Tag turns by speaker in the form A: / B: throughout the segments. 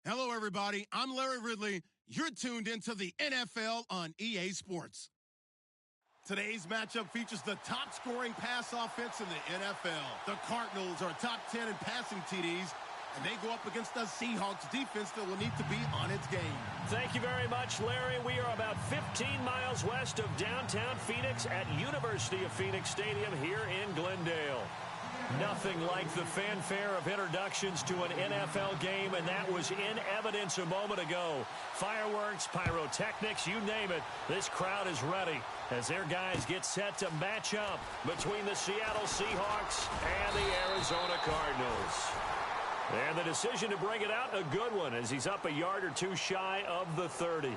A: Hello, everybody. I'm Larry Ridley. You're tuned into the NFL on EA Sports. Today's matchup features the top-scoring pass offense in the NFL. The Cardinals are top 10 in passing TDs, and they go up against the Seahawks defense that will need to be on its game.
B: Thank you very much, Larry. We are about 15 miles west of downtown Phoenix at University of Phoenix Stadium here in Glendale. Nothing like the fanfare of introductions to an NFL game, and that was in evidence a moment ago. Fireworks, pyrotechnics, you name it. This crowd is ready as their guys get set to match up between the Seattle Seahawks and the Arizona Cardinals. And the decision to bring it out, a good one, as he's up a yard or two shy of the 30.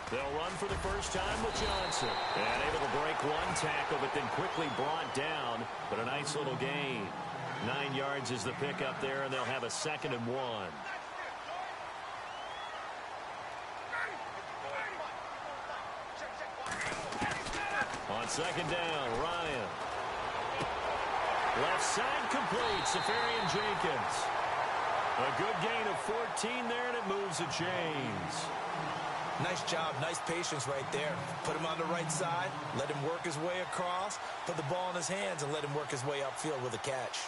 B: They'll run for the first time with Johnson. And able to break one tackle, but then quickly brought down. But a nice little gain. 9 yards is the pickup there, and they'll have a 2nd and 1. On 2nd down, Ryan. Left side complete, Safarian Jenkins. A good gain of 14 there, and it moves the chains.
C: Nice job, nice patience right there. Put him on the right side, let him work his way across, put the ball in his hands, and let him work his way upfield with a catch.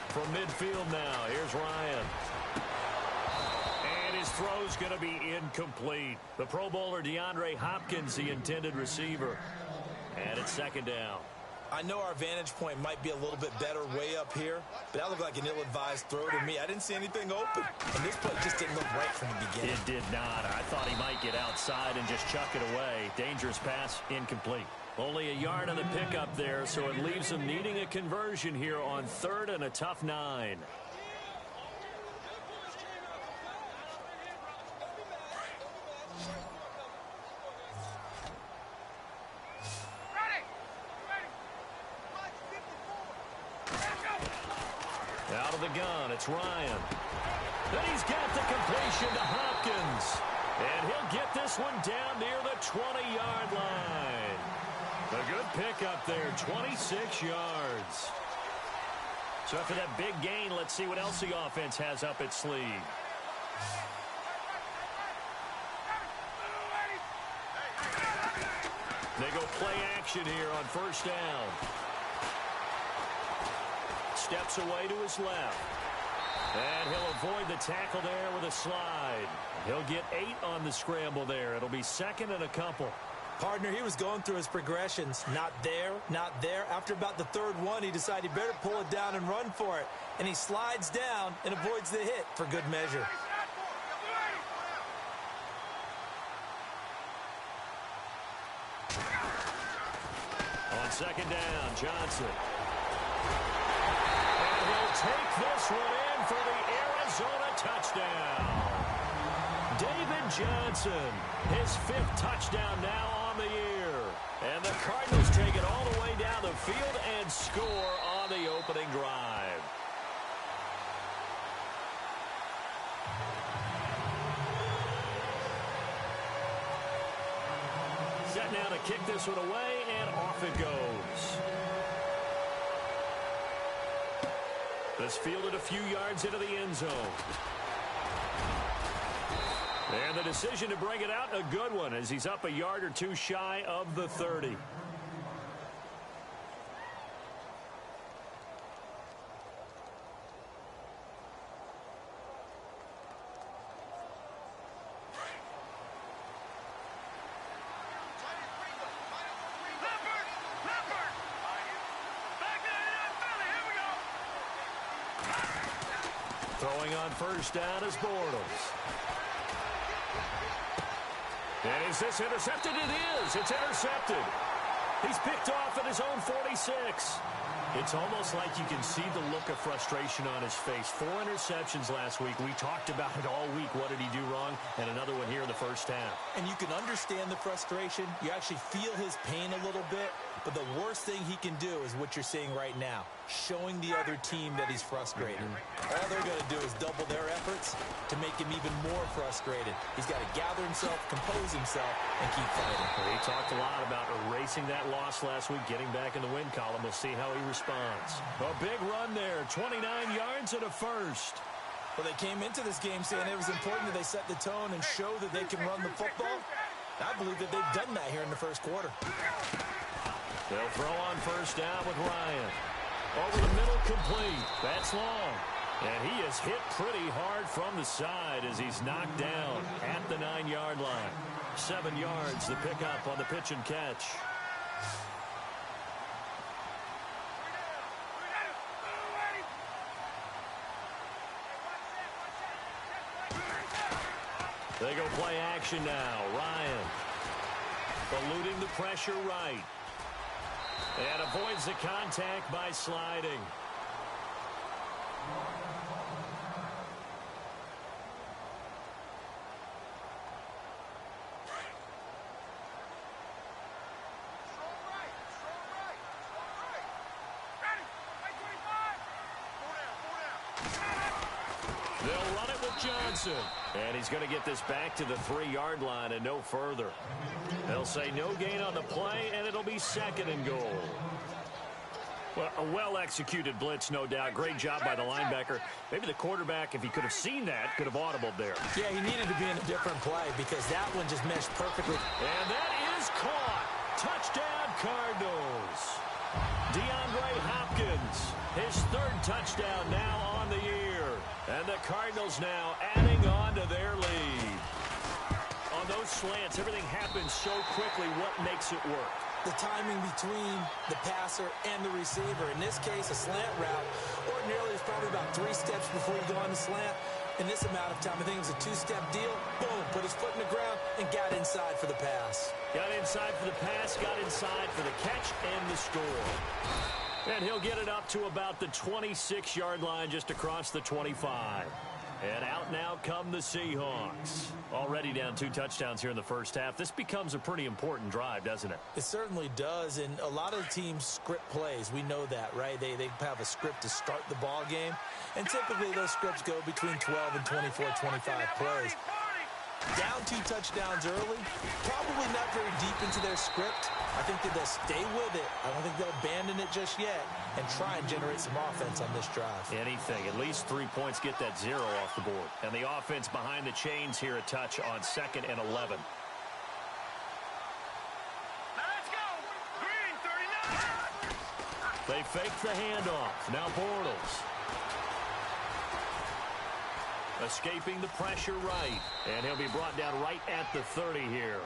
B: From midfield now, here's Ryan. And his throw's going to be incomplete. The Pro Bowler DeAndre Hopkins, the intended receiver. And it's 2nd down.
C: I know our vantage point might be a little bit better way up here, but that looked like an ill-advised throw to me. I didn't see anything open, and this play just didn't look right from the beginning.
B: It did not. I thought he might get outside and just chuck it away. Dangerous pass, incomplete. Only a yard on the pickup there, so it leaves them needing a conversion here on 3rd and a tough 9. Out of the gun, it's Ryan. Then he's got the completion to Hopkins. And he'll get this one down near the 20-yard line. A good pickup there, 26 yards. So after that big gain, let's see what else the offense has up its sleeve. They go play action here on 1st down. Steps away to his left. And he'll avoid the tackle there with a slide. He'll get 8 on the scramble there. It'll be 2nd and a couple.
C: Partner, he was going through his progressions. Not there, not there. After about the 3rd one, he decided he better pull it down and run for it. And he slides down and avoids the hit for good measure.
B: On 2nd down, Johnson. And he'll take this one in for the Arizona touchdown. David Johnson, his 5th touchdown now on the year. And the Cardinals take it all the way down the field and score on the opening drive. Set now to kick this one away, and off it goes. This fielded a few yards into the end zone. And the decision to bring it out, a good one, as he's up a yard or two shy of the 30. Throwing on 1st down is Bortles. And is this intercepted? It is. It's intercepted. He's picked off at his own 46. It's almost like you can see the look of frustration on his face. 4 interceptions last week. We talked about it all week. What did he do wrong? And another one here in the first half.
C: And you can understand the frustration. You actually feel his pain a little bit. But the worst thing he can do is what you're seeing right now, showing the other team that he's frustrated. All they're going to do is double their efforts to make him even more frustrated. He's got to gather himself, compose himself, and keep fighting.
B: He talked a lot about erasing that loss last week, getting back in the win column. We'll see how he responds. A big run there, 29 yards and a first.
C: Well, they came into this game saying it was important that they set the tone and show that they can run the football. I believe that they've done that here in the first quarter.
B: They'll throw on first down with Ryan. Over the middle, complete. That's long. And he is hit pretty hard from the side as he's knocked down at the 9-yard line. 7 yards the pickup on the pitch and catch. They go play action now. Ryan eluding the pressure right. And avoids the contact by sliding. They'll run it with Johnson. And he's going to get this back to the 3-yard line and no further. They'll say no gain on the play, and it'll be 2nd and goal. Well, a well-executed blitz, no doubt. Great job by the linebacker. Maybe the quarterback, if he could have seen that, could have audibled there.
C: Yeah, he needed to be in a different play because that one just meshed perfectly.
B: And that is caught. Touchdown, Cardinals. DeAndre Hopkins, his 3rd touchdown now on the year. And the Cardinals now adding on to their lead. On those slants, everything happens so quickly. What makes it work?
C: The timing between the passer and the receiver. In this case, a slant route. Ordinarily, it's probably about 3 steps before you go on the slant. In this amount of time, I think it was a 2-step deal. Boom, put his foot in the ground and got inside for the pass.
B: Got inside for the pass, got inside for the catch and the score. And he'll get it up to about the 26-yard line just across the 25. And out now come the Seahawks. Already down 2 touchdowns here in the first half. This becomes a pretty important drive, doesn't it?
C: It certainly does, and a lot of the teams script plays. We know that, right? They have a script to start the ball game, and typically those scripts go between 12 and 24, 25 plays. Down 2 touchdowns early, probably not very deep into their script. I think that they'll stay with it. I don't think they'll abandon it just yet and try and generate some offense on this drive.
B: Anything. At least 3 points, get that 0 off the board. And the offense behind the chains here a touch on 2nd and 11.
D: Let's go. Green 39.
B: They fake the handoff. Now Bortles. Escaping the pressure right. And he'll be brought down right at the 30 here.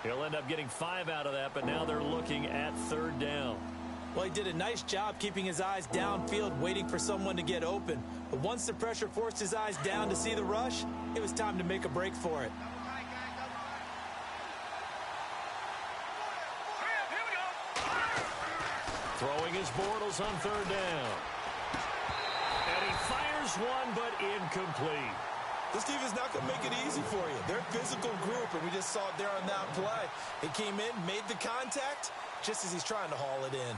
B: He'll end up getting 5 out of that, but now they're looking at 3rd down.
C: Well, he did a nice job keeping his eyes downfield, waiting for someone to get open. But once the pressure forced his eyes down to see the rush, it was time to make a break for it.
B: Throwing his Bortles on 3rd down. And he fires one, but incomplete.
C: This defense is not going to make it easy for you. They're a physical group, and we just saw it there on that play. He came in, made the contact, just as he's trying to haul it in.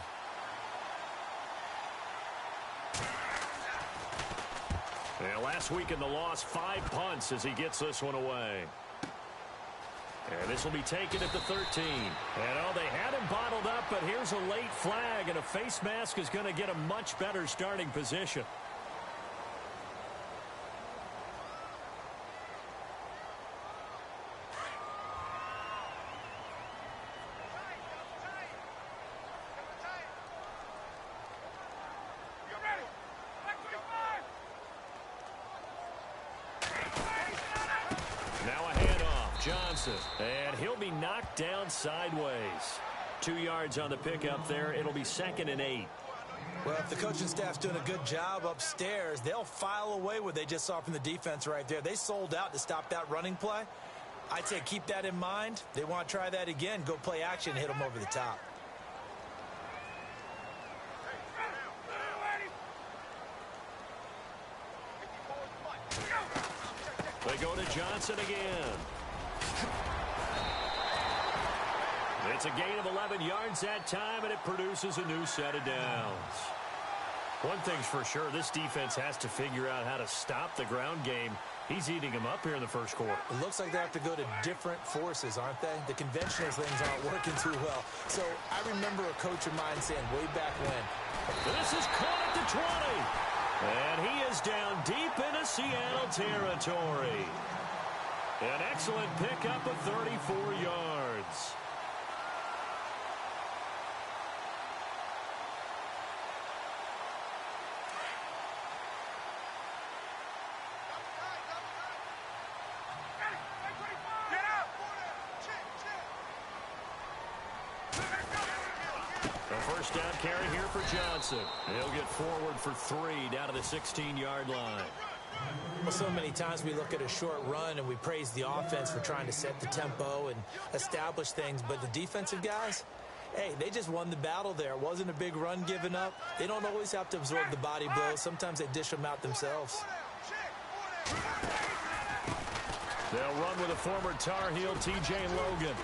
B: And last week in the loss, 5 punts as he gets this one away. And this will be taken at the 13. And, oh, they had him bottled up, but here's a late flag, and a face mask is going to get a much better starting position. Johnson, and he'll be knocked down sideways. 2 yards on the pickup there. It'll be 2nd and 8.
C: Well, if the coaching staff's doing a good job upstairs, they'll file away what they just saw from the defense right there. They sold out to stop that running play. I'd say keep that in mind. They want to try that again. Go play action and hit them over the top.
B: go to Johnson again. It's a gain of 11 yards that time, and it produces a new set of downs. One thing's for sure, this defense has to figure out how to stop the ground game. He's eating them up here in the first quarter.
C: It looks like they have to go to different forces, aren't they? The conventional things aren't working too well. So I remember a coach of mine saying way back when.
B: This is caught at the 20. And he is down deep into Seattle territory. An excellent pickup of 34 yards. First down carry here for Johnson. He'll get forward for 3 down to the 16-yard line.
C: Well, so many times we look at a short run and we praise the offense for trying to set the tempo and establish things, but the defensive guys, hey, they just won the battle there. It wasn't a big run given up. They don't always have to absorb the body blows. Sometimes they dish them out themselves.
B: They'll run with a former Tar Heel, T.J. Logan.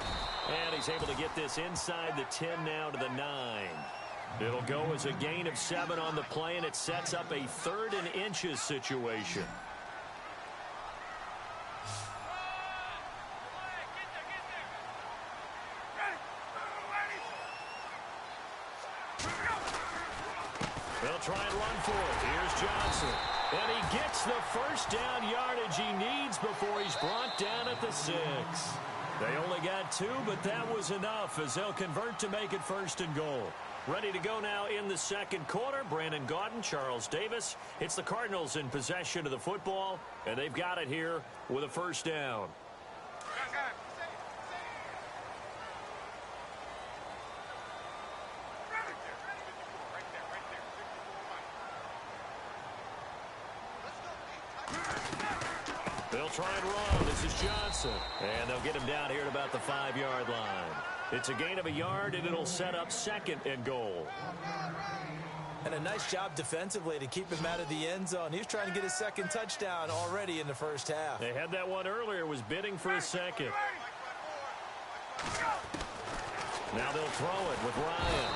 B: And he's able to get this inside the 10 now to the 9. It'll go as a gain of 7 on the play, and it sets up a 3rd and inches situation. They'll try and run for it. Here's Johnson. And he gets the first down yardage he needs before he's brought down at the 6. They only got 2, but that was enough as they'll convert to make it 1st and goal. Ready to go now in the second quarter. Brandon Gaudin, Charles Davis. It's the Cardinals in possession of the football, and they've got it here with a first down. They'll try and run. This is Johnson. And they'll get him down here at about the 5-yard line. It's a gain of a yard, and it'll set up 2nd and goal.
C: And a nice job defensively to keep him out of the end zone. He was trying to get his 2nd touchdown already in the first half.
B: They had that one earlier, was bidding for a 2nd. Now they'll throw it with Ryan.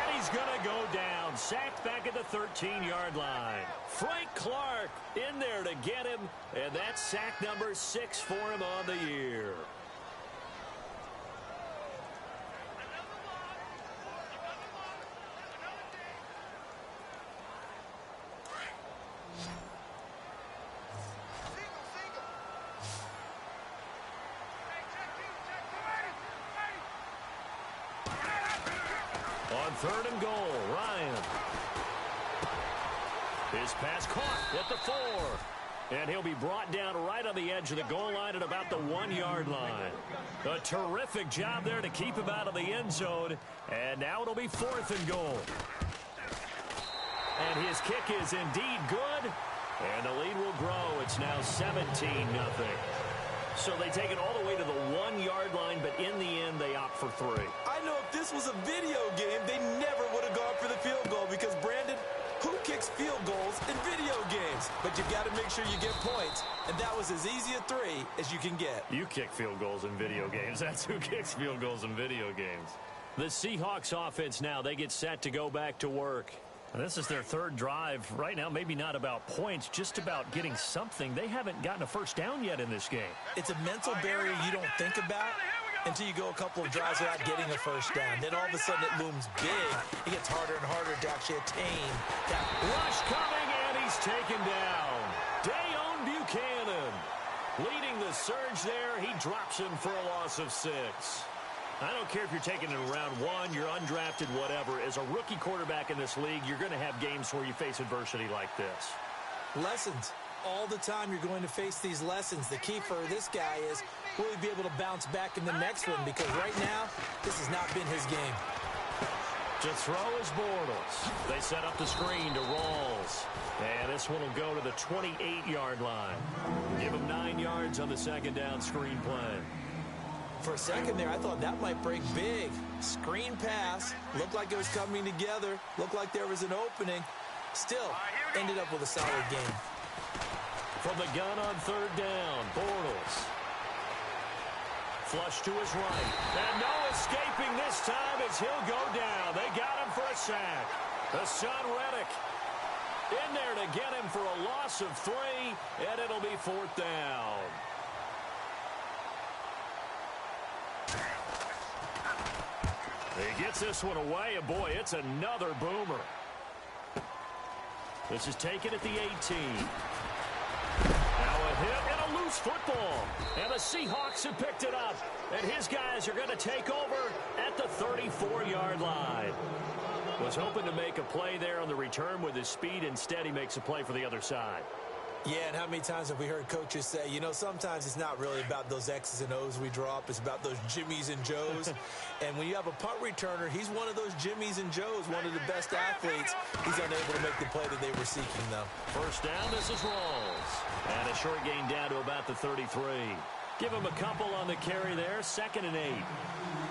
B: And he's going to go down. Sacked back at the 13-yard line. Frank Clark in there to get him. And that's sack number 6 for him on the year. On 3rd and goal, Ryan. His pass caught at the 4. And he'll be brought down right on the edge of the goal line at about the 1-yard line. A terrific job there to keep him out of the end zone. And now it'll be 4th and goal. And his kick is indeed good. And the lead will grow. It's now 17-0. So they take it all the way to the 1-yard line, but in the end, they opt for 3.
C: I know if this was a video game, they never would have gone for the field goal because, Brandon, who kicks field goals in video games? But you've got to make sure you get points, and that was as easy a 3 as you can get.
B: You kick field goals in video games. That's who kicks field goals in video games. The Seahawks offense now, they get set to go back to work. This is their 3rd drive. Right now, maybe not about points, just about getting something. They haven't gotten a first down yet in this game.
C: It's a mental barrier you don't think about until you go a couple of drives without getting a first down. Then all of a sudden it looms big. It gets harder and harder to actually attain that.
B: Rush coming, and he's taken down. Dayon Buchanan leading the surge there. He drops him for a loss of 6. I don't care if you're taking it in round 1, you're undrafted, whatever. As a rookie quarterback in this league, you're going to have games where you face adversity like this.
C: Lessons. All the time you're going to face these lessons. The key for this guy is will he be able to bounce back in the next one? Because right now, this has not been his game.
B: To throw is Bortles. They set up the screen to Rawls. And this one will go to the 28-yard line. Give him 9 yards on the 2nd down screen play.
C: For a second there, I thought that might break big. Screen pass. Looked like it was coming together. Looked like there was an opening. Still, ended up with a solid game.
B: From the gun on third down, Bortles. Flush to his right. And no escaping this time as he'll go down. They got him for a sack. Hassan Reddick in there to get him for a loss of 3, and it'll be fourth down. He gets this one away, and boy, it's another boomer. This is taken at the 18. Now a hit and a loose football. And the Seahawks have picked it up. And his guys are going to take over at the 34-yard line. Was hoping to make a play there on the return with his speed. Instead, he makes a play for the other side.
C: Yeah, and how many times have we heard coaches say, you know, sometimes it's not really about those X's and O's we draw up. It's about those Jimmies and Joes. And when you have a punt returner, he's one of those Jimmies and Joes, one of the best athletes. He's unable to make the play that they were seeking, though.
B: First down, this is Rawls. And a short gain down to about the 33. Give him a couple on the carry there, 2nd and 8.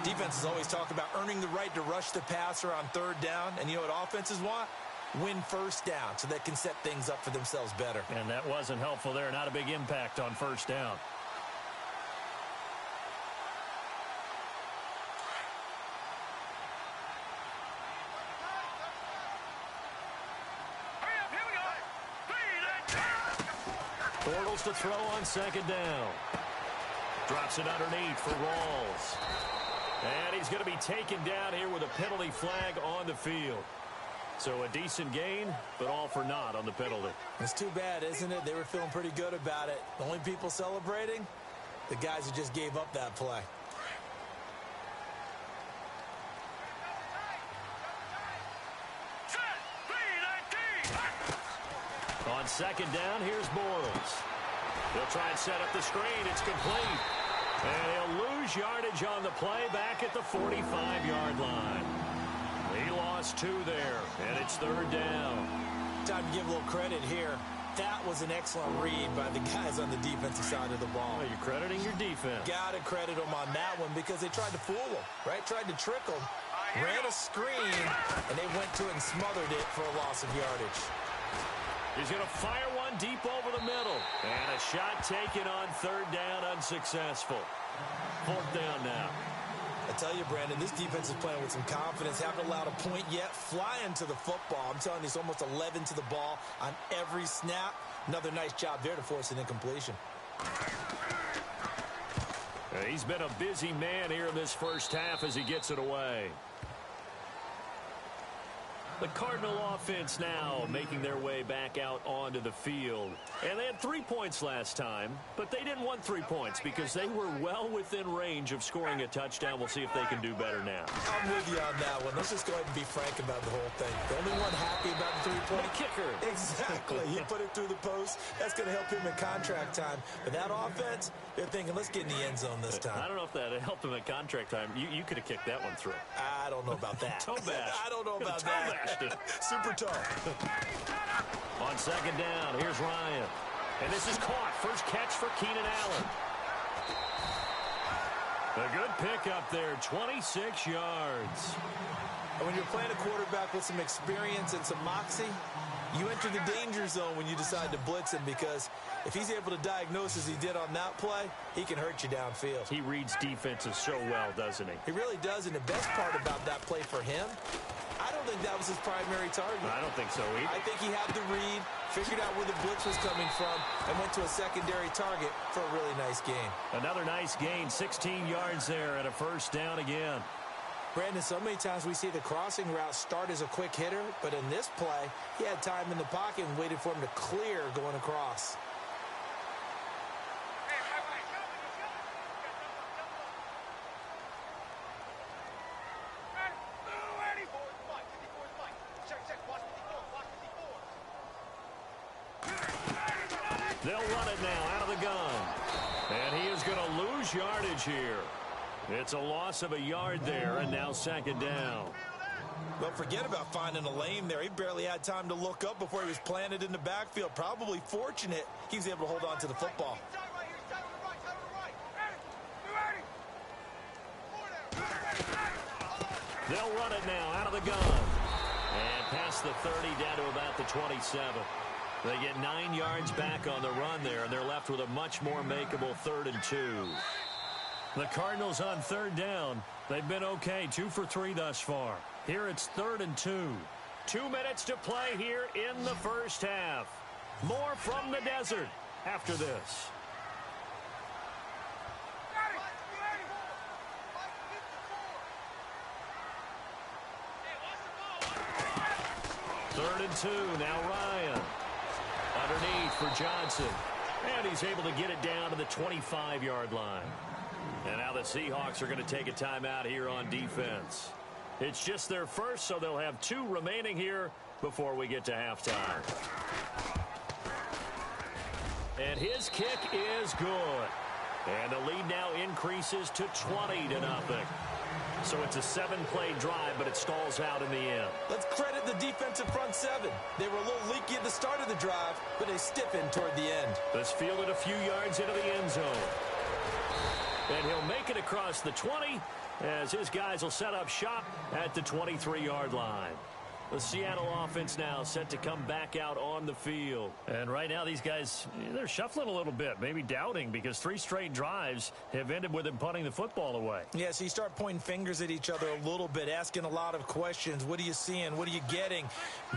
C: Defenses always talk about earning the right to rush the passer on third down. And you know what offenses want? Win first down so they can set things up for themselves better.
B: And that wasn't helpful there. Not a big impact on first down. Bortles to throw on 2nd down. Drops it underneath for Rawls. And he's going to be taken down here with a penalty flag on the field. So a decent gain, but all for naught on the penalty.
C: It's too bad, isn't it? They were feeling pretty good about it. The only people celebrating, the guys who just gave up that play.
B: On 2nd down, here's Bortles. He'll try and set up the screen. It's complete. And he'll lose yardage on the play back at the 45-yard line. He lost 2 there, and it's 3rd down.
C: Time to give a little credit here. That was an excellent read by the guys on the defensive side of the ball.
B: Well, you're crediting your defense.
C: Got to credit them on that one because they tried to fool them, right? Tried to trick them, ran a screen, and they went to it and smothered it for a loss of yardage.
B: He's going to fire one deep over the middle. And a shot taken on 3rd down, unsuccessful. 4th down now.
C: I tell you, Brandon, this defense is playing with some confidence. Haven't allowed a point yet. Flying to the football. I'm telling you, it's almost 11 to the ball on every snap. Another nice job there to force an incompletion.
B: He's been a busy man here in this first half as he gets it away. The Cardinal offense now making their way back out onto the field. And they had 3 points last time, but they didn't want 3 points because they were well within range of scoring a touchdown. We'll see if they can do better now.
C: I'm with you on that one. Let's just go ahead and be frank about the whole thing. The only one happy about the 3-point
B: kicker.
C: Exactly. He put it through the post. That's going to help him in contract time. But that offense, they're thinking, let's get in the end zone this time.
B: I don't know if that helped him at contract time. You could have kicked that one through.
C: I don't know about that.
B: Toe bash.
C: I don't know about that. Super tough.
B: On 2nd down, here's Ryan. And this is caught. First catch for Keenan Allen. A good pickup there, 26 yards.
C: And when you're playing a quarterback with some experience and some moxie, you enter the danger zone when you decide to blitz him because if he's able to diagnose as he did on that play, he can hurt you downfield.
B: He reads defenses so well, doesn't he?
C: He really does, and the best part about that play for him, I don't think that was his primary target.
B: I don't think so either.
C: I think he had the read, figured out where the blitz was coming from, and went to a secondary target for a really nice gain.
B: Another nice gain, 16 yards there and a first down again.
C: Brandon, so many times we see the crossing route start as a quick hitter, but in this play, he had time in the pocket and waited for him to clear going across.
B: They'll run it now out of the gun. And he is going to lose yardage here. It's a loss of a yard there, and now 2nd down.
C: Well, forget about finding a lane there. He barely had time to look up before he was planted in the backfield. Probably fortunate he was able to hold on to the football.
B: They'll run it now out of the gun. And past the 30 down to about the 27. They get 9 yards back on the run there, and they're left with a much more makeable 3rd and 2. The Cardinals on 3rd down. They've been okay, 2 for 3 thus far. Here it's 3rd and 2. 2 minutes to play here in the first half. More from the desert after this. Third and 2, now Ryan. Underneath for Johnson. And he's able to get it down to the 25-yard line. And now the Seahawks are going to take a timeout here on defense. It's just their first, so they'll have 2 remaining here before we get to halftime. And his kick is good. And the lead now increases to 20-0. So it's a 7-play drive, but it stalls out in the end.
C: Let's credit the defensive front 7. They were a little leaky at the start of the drive, but they stiffened toward the end.
B: Let's field it a few yards into the end zone. And he'll make it across the 20 as his guys will set up shop at the 23-yard line. The Seattle offense now set to come back out on the field. And right now these guys, they're shuffling a little bit, maybe doubting, because 3 straight drives have ended with them punting the football away.
C: Yeah, so you start pointing fingers at each other a little bit, asking a lot of questions. What are you seeing? What are you getting?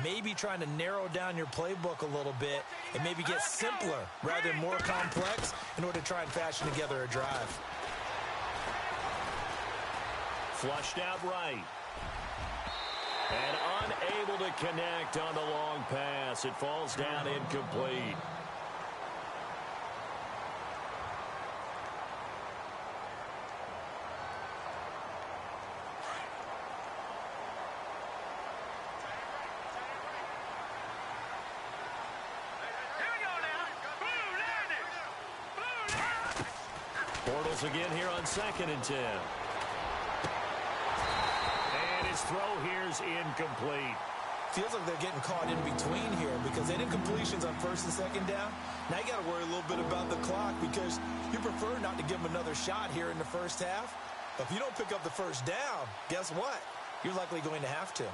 C: Maybe trying to narrow down your playbook a little bit and maybe get simpler rather than more complex in order to try and fashion together a drive.
B: Flushed out right. And unable to connect on the long pass. It falls down incomplete. Bortles again here on 2nd and 10. His throw here's incomplete.
C: Feels like they're getting caught in between here because they did completions on 1st and 2nd down. Now you got to worry a little bit about the clock because you prefer not to give them another shot here in the first half. But if you don't pick up the first down, guess what? You're likely going to have to.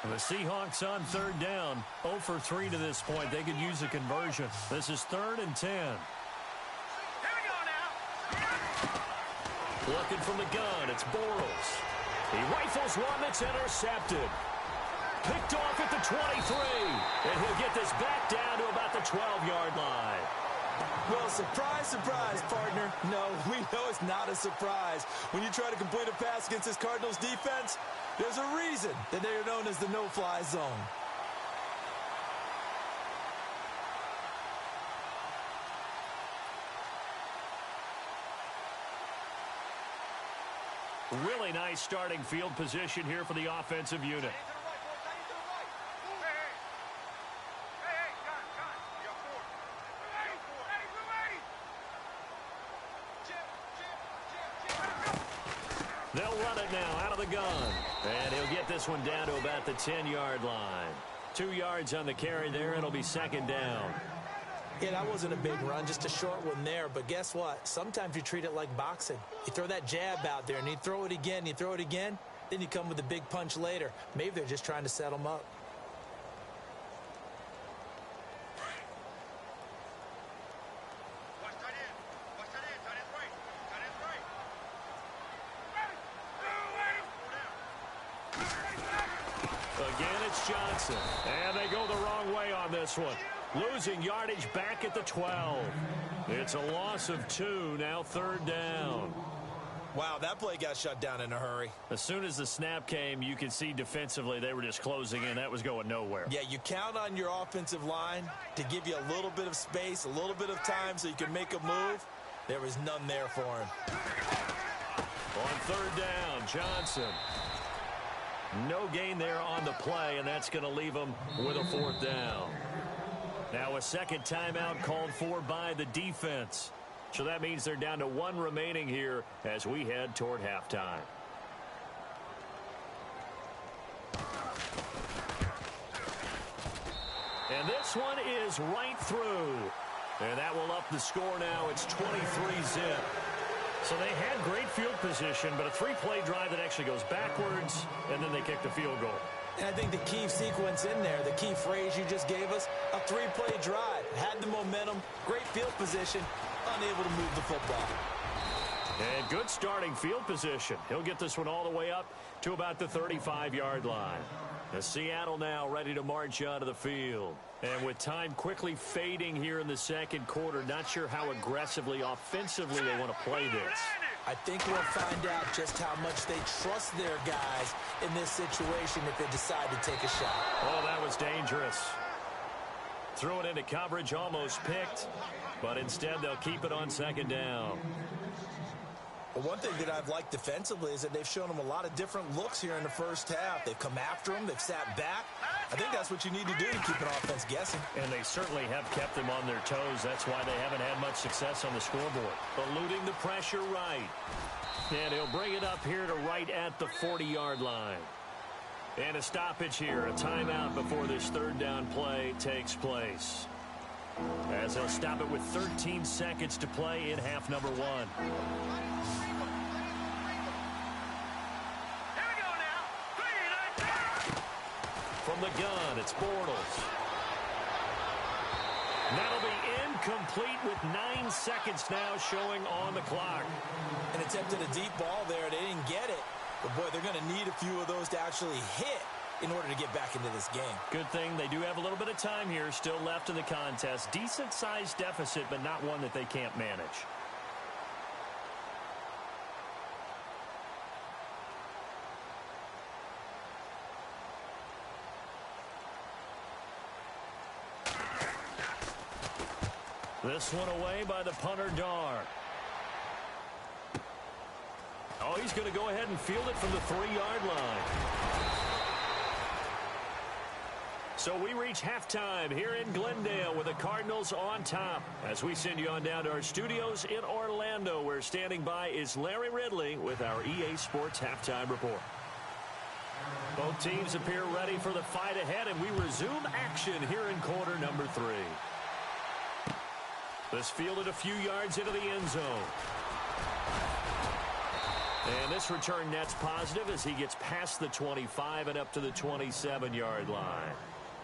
B: The Seahawks on 3rd down, 0 for 3 to this point. They could use a conversion. This is 3rd and 10. Looking from the gun, it's Bortles. He rifles one that's intercepted. Picked off at the 23. And he'll get this back down to about the 12-yard line.
C: Well, surprise, surprise, partner. No, we know it's not a surprise. When you try to complete a pass against this Cardinals defense, there's a reason that they are known as the no-fly zone.
B: Really nice starting field position here for the offensive unit. They'll run it now out of the gun. And he'll get this one down to about the 10-yard line. 2 yards on the carry there. It'll be 2nd down.
C: Yeah, that wasn't a big run, just a short one there. But guess what? Sometimes you treat it like boxing. You throw that jab out there, and you throw it again, you throw it again, then you come with a big punch later. Maybe they're just trying to set them up.
B: Again, it's Johnson. And they go the wrong way on this one. Losing yardage back at the 12. It's a loss of 2, now 3rd down.
C: Wow, that play got shut down in a hurry.
B: As soon as the snap came, you could see defensively they were just closing in. That was going nowhere.
C: Yeah, you count on your offensive line to give you a little bit of space, a little bit of time so you can make a move. There was none there for him.
B: On 3rd down, Johnson. No gain there on the play, and that's going to leave them with a 4th down. Now a second timeout called for by the defense. So that means they're down to 1 remaining here as we head toward halftime. And this one is right through. And that will up the score now. It's 23-zip. So they had great field position, but a three-play drive that actually goes backwards, and then they kick the field goal.
C: And I think the key sequence in there, the key phrase you just gave us, a three-play drive. Had the momentum, great field position, unable to move the football.
B: And good starting field position. He'll get this one all the way up to about the 35-yard line. As Seattle now ready to march out of the field. And with time quickly fading here in the second quarter, not sure how aggressively, offensively they want to play this.
C: I think we'll find out just how much they trust their guys in this situation if they decide to take a shot.
B: Oh, that was dangerous. Threw it into coverage, almost picked, but instead they'll keep it on second down.
C: Well, one thing that I've liked defensively is that they've shown them a lot of different looks here in the first half. They've come after them. They've sat back. I think that's what you need to do to keep an offense guessing.
B: And they certainly have kept them on their toes. That's why they haven't had much success on the scoreboard. Eluding the pressure right. And he'll bring it up here to right at the 40-yard line. And a stoppage here, a timeout before this third down play takes place. As they'll stop it with 13 seconds to play in half number one. From the gun, it's Bortles. That'll be incomplete with 9 seconds now showing on the clock.
C: An attempt at a deep ball there. They didn't get it. But, boy, they're going to need a few of those to actually hit in order to get back into this game.
B: Good thing they do have a little bit of time here still left in the contest. Decent-sized deficit, but not one that they can't manage. This one away by the punter, Dar. Oh, he's going to go ahead and field it from the 3-yard line. So we reach halftime here in Glendale with the Cardinals on top. As we send you on down to our studios in Orlando, where standing by is Larry Ridley with our EA Sports Halftime Report. Both teams appear ready for the fight ahead, and we resume action here in quarter number 3. This fielded a few yards into the end zone. And this return net's positive as he gets past the 25 and up to the 27-yard line.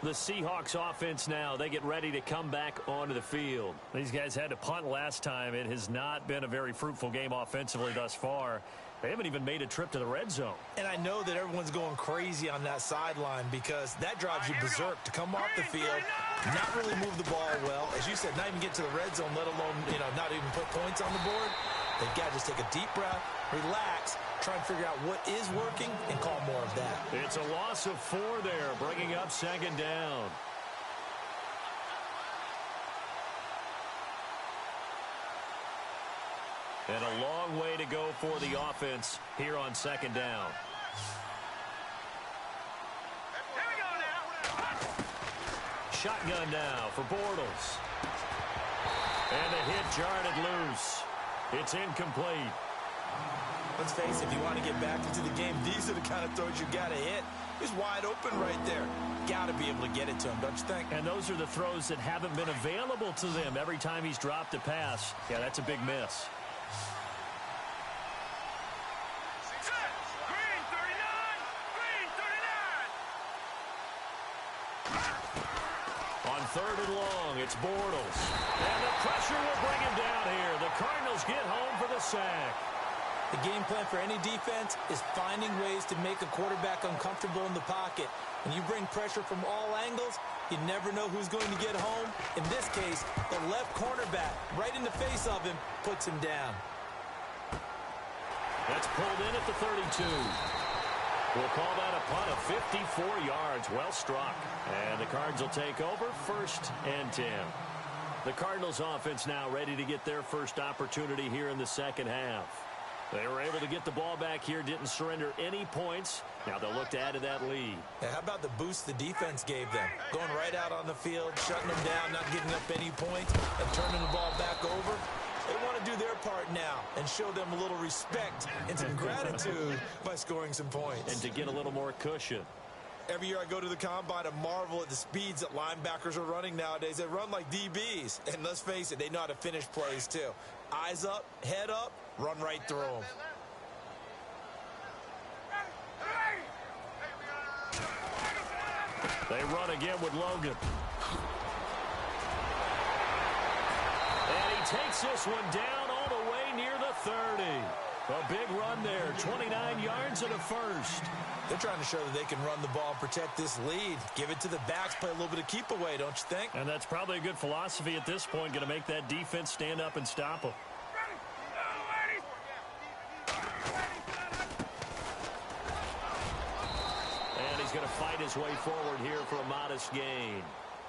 B: The Seahawks offense now, they get ready to come back onto the field. These guys had to punt last time. It has not been a very fruitful game offensively thus far. They haven't even made a trip to the red zone.
C: And I know that everyone's going crazy on that sideline because that drives you berserk to come off the field, not really move the ball well. As you said, not even get to the red zone, let alone, not even put points on the board. They've got to just take a deep breath, relax, try and figure out what is working and call more of that.
B: It's a loss of 4 there, bringing up second down. And a long way to go for the offense here on second down.
D: Here we go now.
B: Shotgun now for Bortles. And the hit jarred it loose. It's incomplete.
C: Let's face it, if you want to get back into the game, these are the kind of throws you got to hit. He's wide open right there. Got to be able to get it to him, don't you think?
B: And those are the throws that haven't been available to them every time he's dropped a pass. Yeah, that's a big miss.
D: Green 39. Green 39.
B: On third and long, it's Bortles. And the pressure will bring him down here. The Cardinals get home for the sack.
C: The game plan for any defense is finding ways to make a quarterback uncomfortable in the pocket. When you bring pressure from all angles, you never know who's going to get home. In this case, the left cornerback, right in the face of him, puts him down.
B: That's pulled in at the 32. We'll call that a punt of 54 yards. Well struck. And the Cards will take over 1st and 10. The Cardinals offense now ready to get their first opportunity here in the second half. They were able to get the ball back here, didn't surrender any points. Now they'll look to add to that lead.
C: Yeah, how about the boost the defense gave them? Going right out on the field, shutting them down, not giving up any points, and turning the ball back over. They want to do their part now and show them a little respect and some gratitude by scoring some points.
B: And to get a little more cushion.
C: Every year I go to the combine and marvel at the speeds that linebackers are running nowadays. They run like DBs. And let's face it, they know how to finish plays too. Eyes up, head up, Run right through him.
B: They run again with Logan. And he takes this one down all the way near the 30. A big run there, 29 yards and a first.
C: They're trying to show that they can run the ball and protect this lead. Give it to the backs, play a little bit of keep away, don't you think?
B: And that's probably a good philosophy at this point, going to make that defense stand up and stop them. And he's going to fight his way forward here for a modest gain.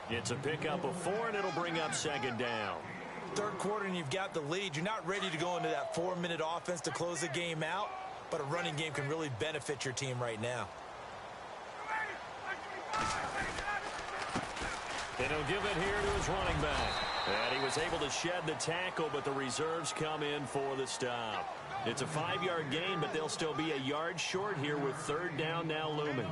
B: It's a pickup of 4, and it'll bring up second down.
C: Third quarter and you've got the lead. You're not ready to go into that 4-minute offense to close the game out, but a running game can really benefit your team right now.
B: And he'll give it here to his running back. And he was able to shed the tackle, but the reserves come in for the stop. It's a 5-yard gain, but they'll still be a yard short here with third down now looming.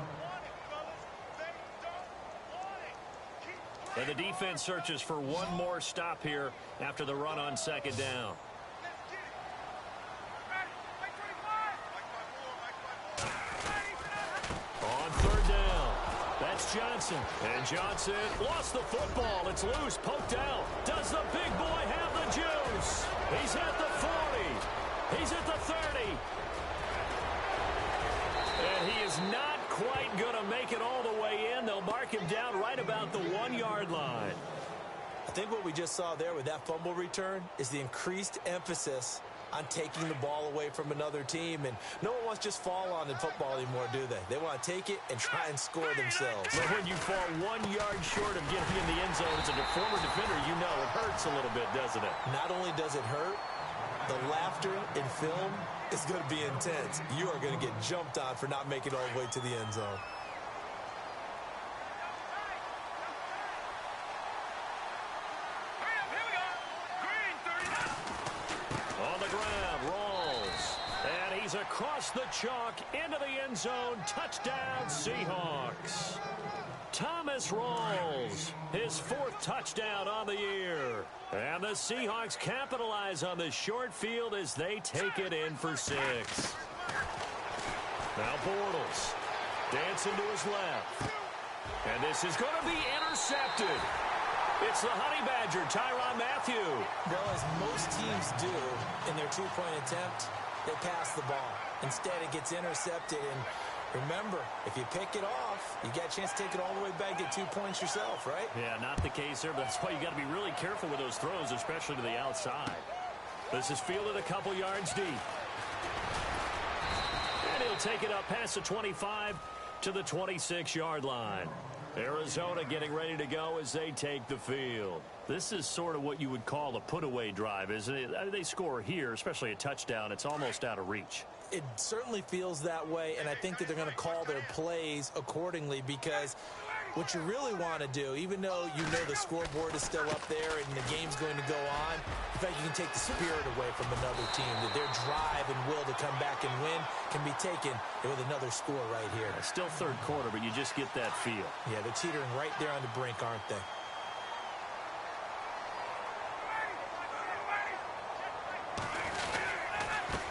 B: And the defense searches for one more stop here after the run on second down. On third down, that's Johnson. And Johnson lost the football. It's loose, poked out. Does the big boy have the juice? He's at the 40. He's at the 30. And he is not quite going to make it all the way in. They'll mark him down right about the 1-yard line.
C: I think what we just saw there with that fumble return is the increased emphasis on taking the ball away from another team. And no one wants to just fall on in football anymore, do they? They want to take it and try and score themselves.
B: But when you fall 1 yard short of getting in the end zone as a former defender, you know it hurts a little bit, doesn't it?
C: Not only does it hurt, the laughter in film is going to be intense. You are going to get jumped on for not making it all the way to the end zone.
B: On the ground, rolls. And he's across the chalk into the end zone. Touchdown, Seahawks. Thomas rolls. His 4th touchdown on the year. And the Seahawks capitalize on the short field as they take it in for 6. Now Bortles. Dancing to his left. And this is going to be intercepted. It's the Honey Badger, Tyrann Mathieu.
C: Well, as most teams do in their 2-point attempt, they pass the ball. Instead, it gets intercepted. And remember, if you pick it off, you got a chance to take it all the way back, get 2 points yourself, right?
B: Yeah, not the case there, but that's why you got to be really careful with those throws, especially to the outside. This is fielded a couple yards deep. And he'll take it up past the 25 to the 26-yard line. Arizona getting ready to go as they take the field. This is sort of what you would call a put-away drive, isn't it? They score here, especially a touchdown. It's almost out of reach.
C: It certainly feels that way, and I think that they're going to call their plays accordingly because what you really want to do, even though you know the scoreboard is still up there and the game's going to go on, in fact, you can take the spirit away from another team, that their drive and will to come back and win can be taken with another score right here.
B: Still third quarter, but you just get that feel.
C: Yeah, they're teetering right there on the brink, aren't they?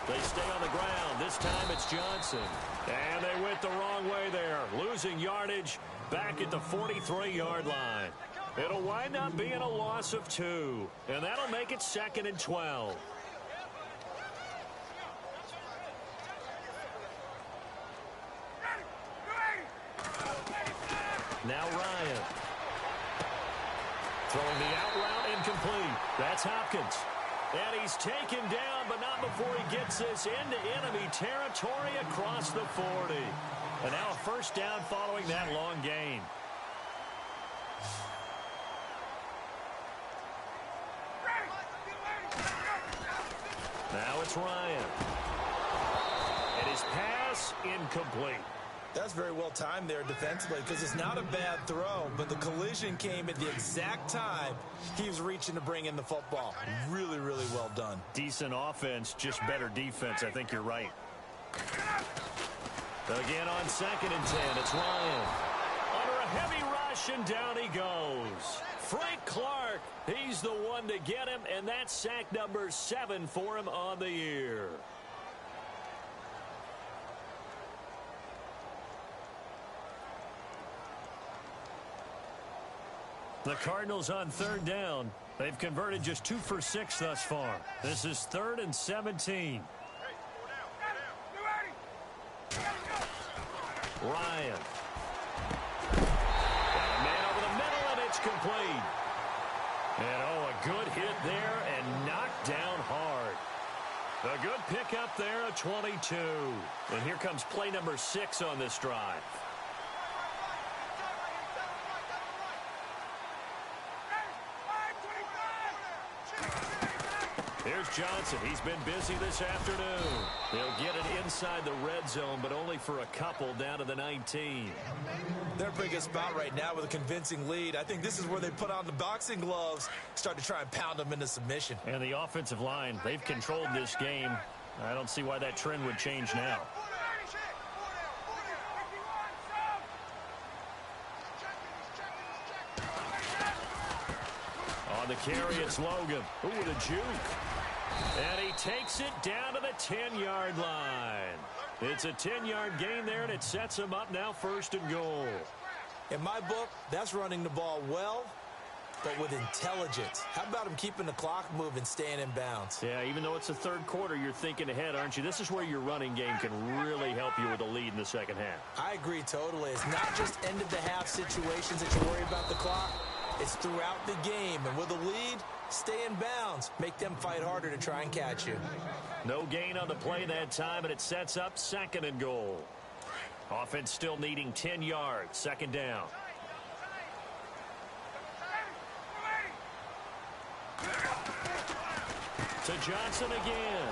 B: They stay on the ground. This time it's Johnson. And they went the wrong way there. Losing yardage back at the 43-yard line. It'll wind up being a loss of 2. And that'll make it 2nd and 12. Now Ryan. Throwing the out route incomplete. That's Hopkins. And he's taken down, but not before he gets this into enemy territory across the 40. And now a first down following that long gain. Now it's Ryan. And his pass incomplete.
C: That's very well timed there defensively because it's not a bad throw, but the collision came at the exact time he was reaching to bring in the football. Really, really well done.
B: Decent offense, just better defense. I think you're right. Again on 2nd and 10, it's Ryan. Under a heavy rush, rush, and down he goes. Frank Clark, he's the one to get him, and that's sack number 7 for him on the year. The Cardinals on 3rd down. They've converted just 2 for 6 thus far. This is 3rd and 17. Ryan. Got a man over the middle, and it's complete. And, oh, a good hit there and knocked down hard. A good pickup there, a 22. And here comes play number 6 on this drive. Here's Johnson. He's been busy this afternoon. They'll get it inside the red zone, but only for a couple down to the 19.
C: They're in a pretty good spot right now with a convincing lead. I think this is where they put on the boxing gloves, start to try and pound them into submission.
B: And the offensive line, they've controlled this game. I don't see why that trend would change now. On the carry, it's Logan. Ooh, with a juke. And he takes it down to the 10-yard line. It's a 10-yard gain there, and it sets him up now 1st and goal.
C: In my book, that's running the ball well, but with intelligence. How about him keeping the clock moving, staying in bounds?
B: Yeah, even though it's the 3rd quarter, you're thinking ahead, aren't you? This is where your running game can really help you with a lead in the 2nd half.
C: I agree totally. It's not just end-of-the-half situations that you worry about the clock. It's throughout the game, and with a lead, stay in bounds. Make them fight harder to try and catch you.
B: No gain on the play that time, and it sets up 2nd and goal. Offense still needing 10 yards, 2nd down. To Johnson again.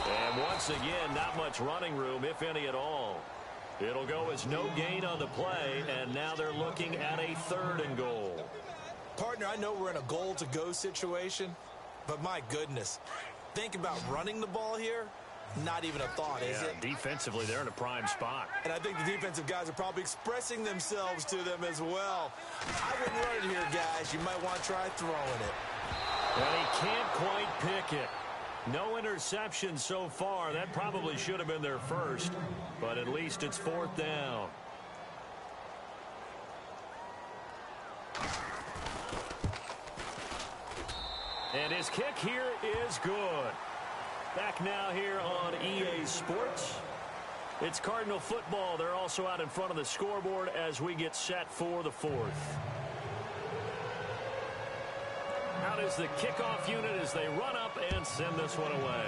B: And once again, not much running room, if any at all. It'll go as no gain on the play, and now they're looking at a 3rd and goal.
C: Partner, I know we're in a goal-to-go situation, but my goodness, think about running the ball here. Not even a thought, is it?
B: Defensively, they're in a prime spot.
C: And I think the defensive guys are probably expressing themselves to them as well. I wouldn't run it here, guys. You might want to try throwing it.
B: And he can't quite pick it. No interception so far. That probably should have been their first, but at least it's 4th down. And his kick here is good. Back now here on EA Sports. It's Cardinal football. They're also out in front of the scoreboard as we get set for the 4th. Out is the kickoff unit as they run up and send this one away.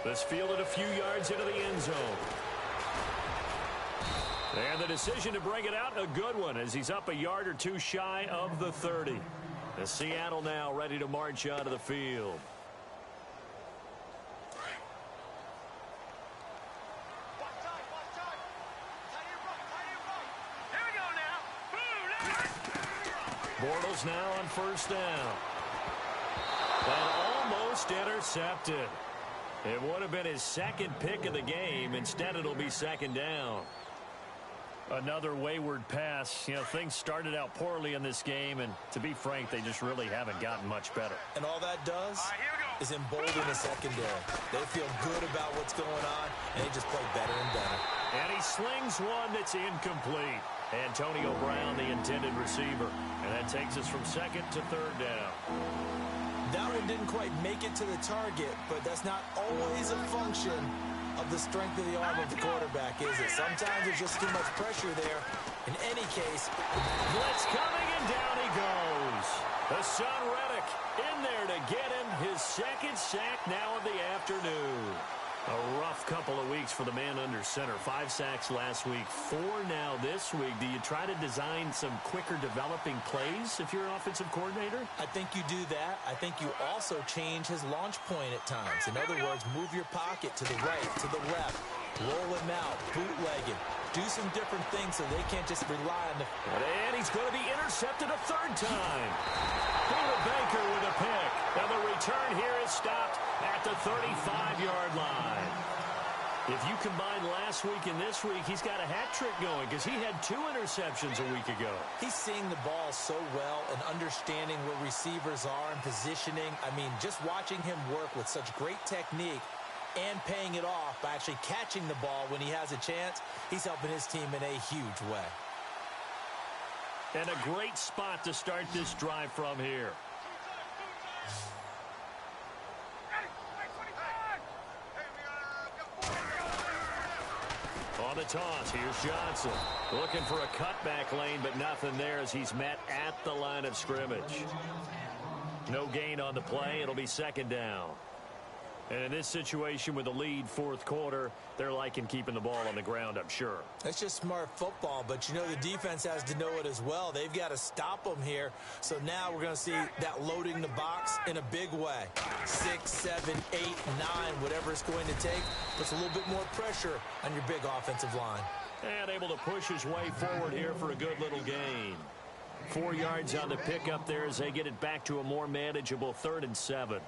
B: This fielded a few yards into the end zone. And the decision to bring it out, a good one, as he's up a yard or 2 shy of the 30. The Seattle now ready to march onto the field. Bortles now on 1st down. And almost intercepted. It would have been his 2nd pick of the game. Instead, it'll be 2nd down. Another wayward pass. You know, things started out poorly in this game, and to be frank, they just really haven't gotten much better.
C: And all that does is embolden the secondary. They feel good about what's going on, and they just play better and better.
B: And he slings one that's incomplete. Antonio Brown, the intended receiver. And that takes us from 2nd to 3rd down.
C: That one didn't quite make it to the target, but that's not always a function of the strength of the arm of the quarterback, is it? Sometimes there's just too much pressure there. In any case,
B: blitz coming, and down he goes. The son Reddick in there to get him his 2nd sack now of the afternoon. A rough couple of weeks for the man under center. 5 sacks last week, 4 now this week. Do you try to design some quicker developing plays if you're an offensive coordinator?
C: I think you do that. I think you also change his launch point at times. In other words, move your pocket to the right, to the left, roll him out, bootleg him. Do some different things so they can't just rely on the...
B: And he's going to be intercepted a 3rd time. Buda Baker with a pick. And the return here is stopped at the 35-yard line. If you combine last week and this week, he's got a hat trick going because he had 2 interceptions a week ago.
C: He's seeing the ball so well and understanding where receivers are and positioning. I mean, just watching him work with such great technique and paying it off by actually catching the ball when he has a chance, he's helping his team in a huge way.
B: And a great spot to start this drive from here. On the toss, here's Johnson. Looking for a cutback lane, but nothing there as he's met at the line of scrimmage. No gain on the play. It'll be second down. And in this situation with a lead fourth quarter, they're liking keeping the ball on the ground, I'm sure.
C: That's just smart football, but you know the defense has to know it as well. They've got to stop them here. So now we're going to see that loading the box in a big way. 6, 7, 8, 9, whatever it's going to take, puts a little bit more pressure on your big offensive line.
B: And able to push his way forward here for a good little gain. 4 yards on the pickup there as they get it back to a more manageable 3rd and 7.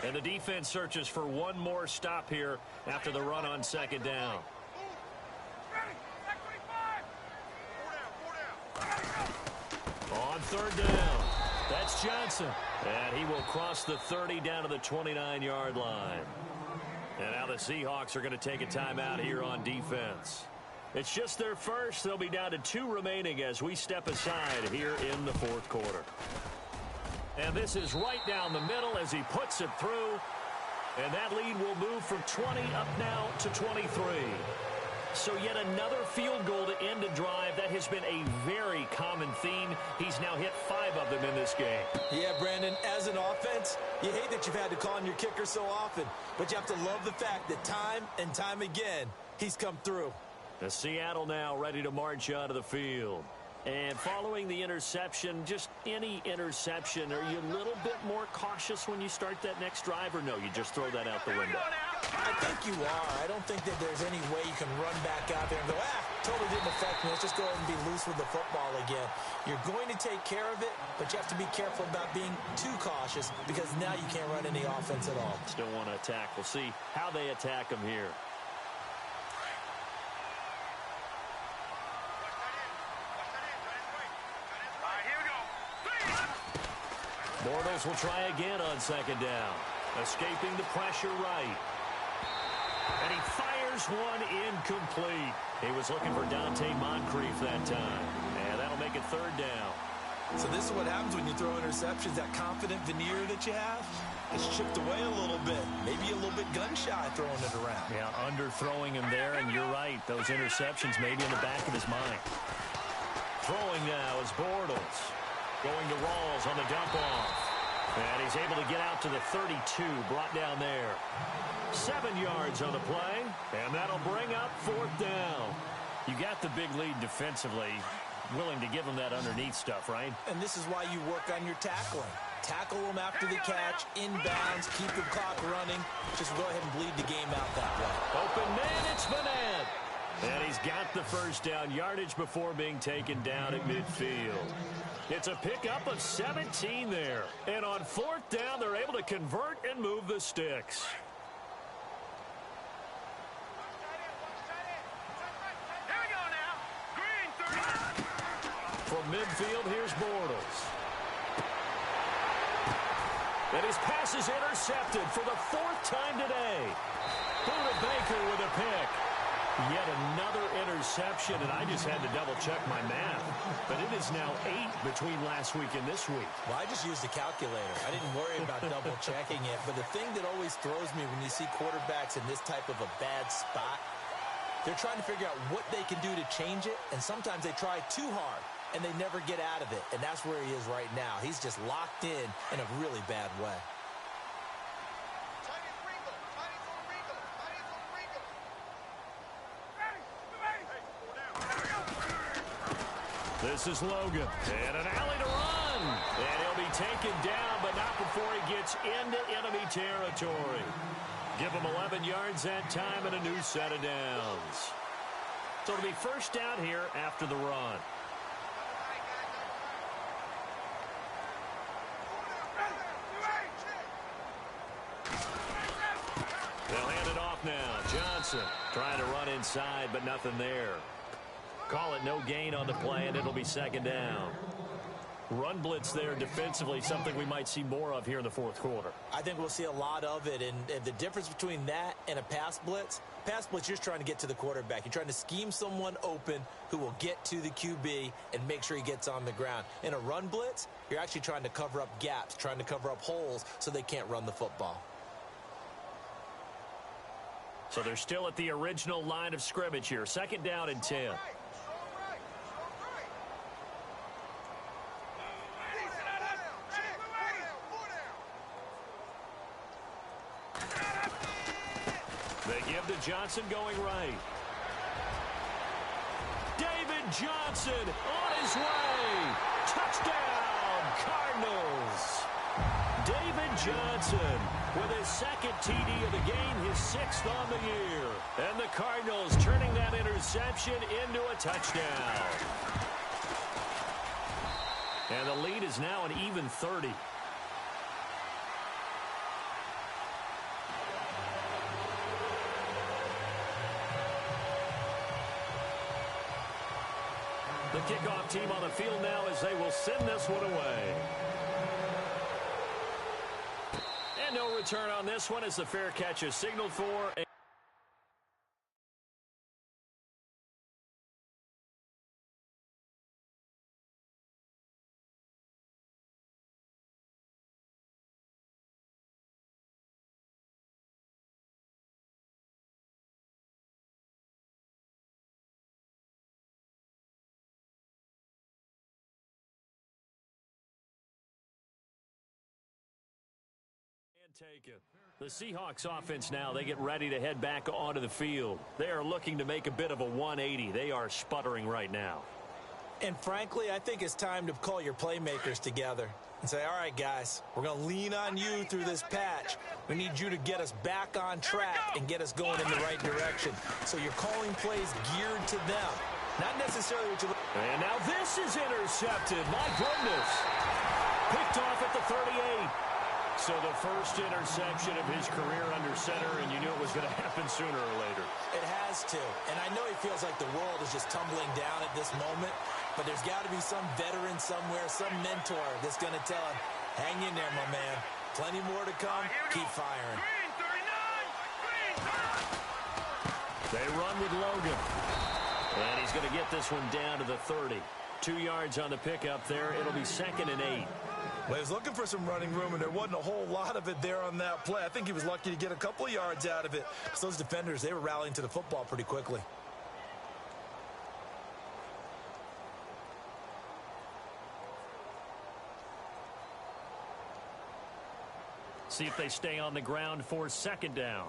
B: And the defense searches for one more stop here after the run on second down. On 3rd down, that's Johnson. And he will cross the 30 down to the 29-yard line. And now the Seahawks are going to take a timeout here on defense. It's just their first. They'll be down to 2 remaining as we step aside here in the fourth quarter. And this is right down the middle as he puts it through. And that lead will move from 20 up now to 23. So yet another field goal to end a drive. That has been a very common theme. He's now hit 5 of them in this game.
C: Yeah, Brandon, as an offense, you hate that you've had to call on your kicker so often. But you have to love the fact that time and time again, he's come through.
B: The Seattle now ready to march out of the field. And following the interception, just any interception, are you a little bit more cautious when you start that next drive, or no, you just throw that out the window?
C: I think you are. I don't think that there's any way you can run back out there and go, totally didn't affect me. Let's just go ahead and be loose with the football again. You're going to take care of it, but you have to be careful about being too cautious because now you can't run any offense at all.
B: Still want to attack. We'll see how they attack him here. Bortles will try again on second down. Escaping the pressure right. And he fires one incomplete. He was looking for Dante Moncrief that time. And that'll make it 3rd down.
C: So this is what happens when you throw interceptions. That confident veneer that you have, it's chipped away a little bit. Maybe a little bit gun-shy throwing it around.
B: Yeah, underthrowing him there, and you're right. Those interceptions maybe in the back of his mind. Throwing now is Bortles. Going to Rawls on the dump-off. And he's able to get out to the 32, brought down there. 7 yards on the play, and that'll bring up 4th down. You got the big lead defensively, willing to give him that underneath stuff, right?
C: And this is why you work on your tackling. Tackle them after the catch, inbounds, keep the clock running. Just go ahead and bleed the game out that way.
B: Open man, it's Vanette. And he's got the first down, yardage before being taken down at midfield. It's a pickup of 17 there. And on 4th down, they're able to convert and move the sticks.
D: Here we go now. Green 30.
B: From midfield, here's Bortles. And his pass is intercepted for the 4th time today. Buda Baker with a pick. Yet another interception, and I just had to double-check my math. But it is now 8 between last week and this week.
C: Well, I just used a calculator. I didn't worry about double-checking it. But the thing that always throws me when you see quarterbacks in this type of a bad spot, they're trying to figure out what they can do to change it, and sometimes they try too hard, and they never get out of it. And that's where he is right now. He's just locked in a really bad way.
B: This is Logan, and an alley to run. And he'll be taken down, but not before he gets into enemy territory. Give him 11 yards that time and a new set of downs. So it'll be first down here after the run. They'll hand it off now. Johnson trying to run inside, but nothing there. Call it no gain on the play, and it'll be second down. Run blitz there defensively, something we might see more of here in the fourth quarter.
C: I think we'll see a lot of it, and the difference between that and a pass blitz, you're just trying to get to the quarterback. You're trying to scheme someone open who will get to the QB and make sure he gets on the ground. In a run blitz, you're actually trying to cover up gaps, trying to cover up holes so they can't run the football.
B: So they're still at the original line of scrimmage here. Second down and 10. They give to Johnson going right. David Johnson on his way. Touchdown, Cardinals. David Johnson with his second TD of the game, his sixth on the year. And the Cardinals turning that interception into a touchdown. And the lead is now an even 30. The kickoff team on the field now as they will send this one away. And no return on this one as the fair catch is signaled for. Taken. The Seahawks offense now, they get ready to head back onto the field. They are looking to make a bit of a 180. They are sputtering right now.
C: And frankly, I think it's time to call your playmakers together and say, all right, guys, we're going to lean on you through this patch. We need you to get us back on track and get us going in the right direction. So you're calling plays geared to them, not necessarily what you look.
B: And now this is intercepted. My goodness. Picked off at the 38. So the first interception of his career under center, and you knew it was going to happen sooner or later.
C: It has to. And I know he feels like the world is just tumbling down at this moment, but there's got to be some veteran somewhere, some mentor that's going to tell him, hang in there, my man. Plenty more to come. Keep firing.
D: Green 39.
B: They run with Logan. And he's going to get this one down to the 30. 2 yards on the pickup there. It'll be second and 8.
C: Well, he was looking for some running room, and there wasn't a whole lot of it there on that play. I think he was lucky to get a couple of yards out of it. So those defenders, they were rallying to the football pretty quickly.
B: See if they stay on the ground for second down.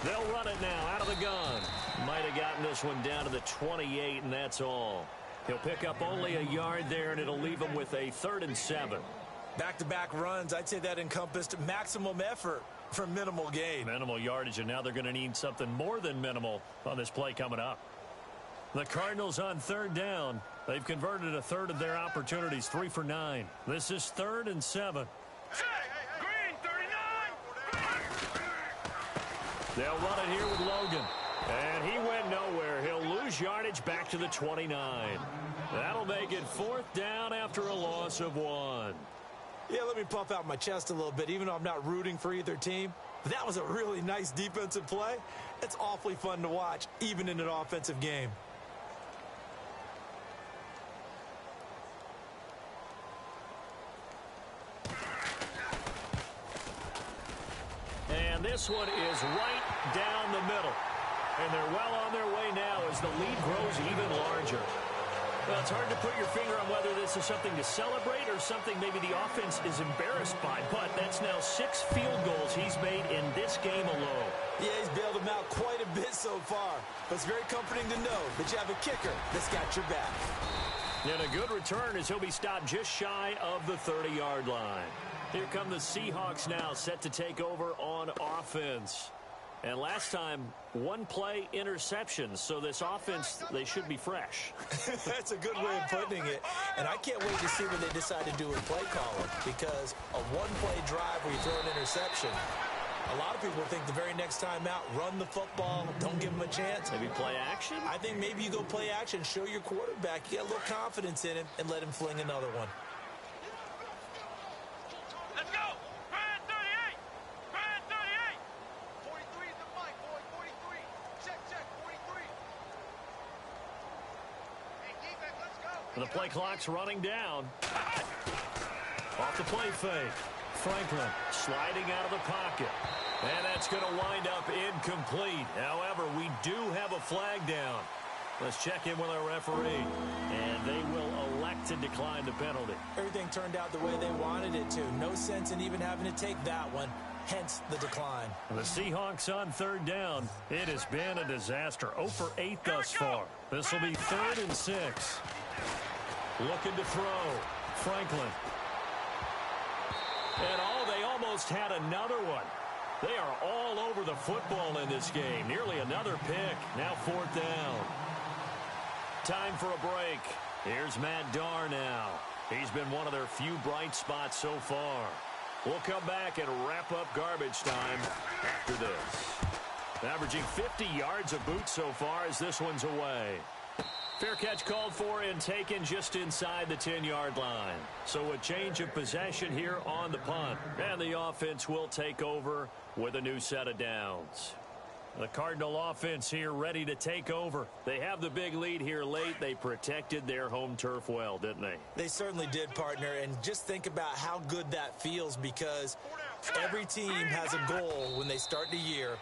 B: They'll run it now out of the gun. Might have gotten this one down to the 28, and that's all. He'll pick up only a yard there, and it'll leave him with a 3rd and 7.
C: Back-to-back runs, I'd say that encompassed maximum effort for minimal gain.
B: Minimal yardage, and now they're going to need something more than minimal on this play coming up. The Cardinals on 3rd down. They've converted a third of their opportunities, 3 for 9. This is 3rd and 7.
D: Green 39.
B: They'll run it here with Logan. And he went nowhere. He'll lose yardage back to the 29. That'll make it 4th down after a loss of 1.
C: Yeah, let me puff out my chest a little bit, even though I'm not rooting for either team. But that was a really nice defensive play. It's awfully fun to watch, even in an offensive game.
B: And this one is right down the middle. And they're well on their way now as the lead grows even larger. Well, it's hard to put your finger on whether this is something to celebrate or something maybe the offense is embarrassed by. But that's now 6 field goals he's made in this game alone.
C: Yeah, he's bailed them out quite a bit so far. But it's very comforting to know that you have a kicker that's got your back.
B: And a good return as he'll be stopped just shy of the 30-yard line. Here come the Seahawks now, set to take over on offense. And last time, one-play interceptions. So this offense, they should be fresh.
C: That's a good way of putting it. And I can't wait to see what they decide to do with play calling, because a one-play drive where you throw an interception, a lot of people think the very next time out, run the football, don't give them a chance.
B: Maybe play action?
C: I think maybe you go play action, show your quarterback, you get a little confidence in him, and let him fling another one.
D: Let's go! Grand 38! Grand 38! 43 is the mic, boy. 43. Check, 43. Hey, defense, let's go.
B: The play clock's running down. Off the play fake. Franklin sliding out of the pocket. And that's going to wind up incomplete. However, we do have a flag down. Let's check in with our referee. And they will elect to decline the penalty.
C: Everything turned out the way they wanted it to. No sense in even having to take that one. Hence the decline.
B: The Seahawks on third down. It has been a disaster. 0 for 8 thus far. This will be 3rd and 6. Looking to throw. Franklin. And they almost had another one. They are all over the football in this game. Nearly another pick. Now 4th down. Time for a break. Here's Matt Darr now. He's been one of their few bright spots so far. We'll come back and wrap up garbage time after this. Averaging 50 yards of boot so far as this one's away. Fair catch called for and taken just inside the 10-yard line. So a change of possession here on the punt. And the offense will take over with a new set of downs. The Cardinal offense here ready to take over. They have the big lead here late. They protected their home turf well, didn't they?
C: They certainly did, partner. And just think about how good that feels, because every team has a goal when they start the year,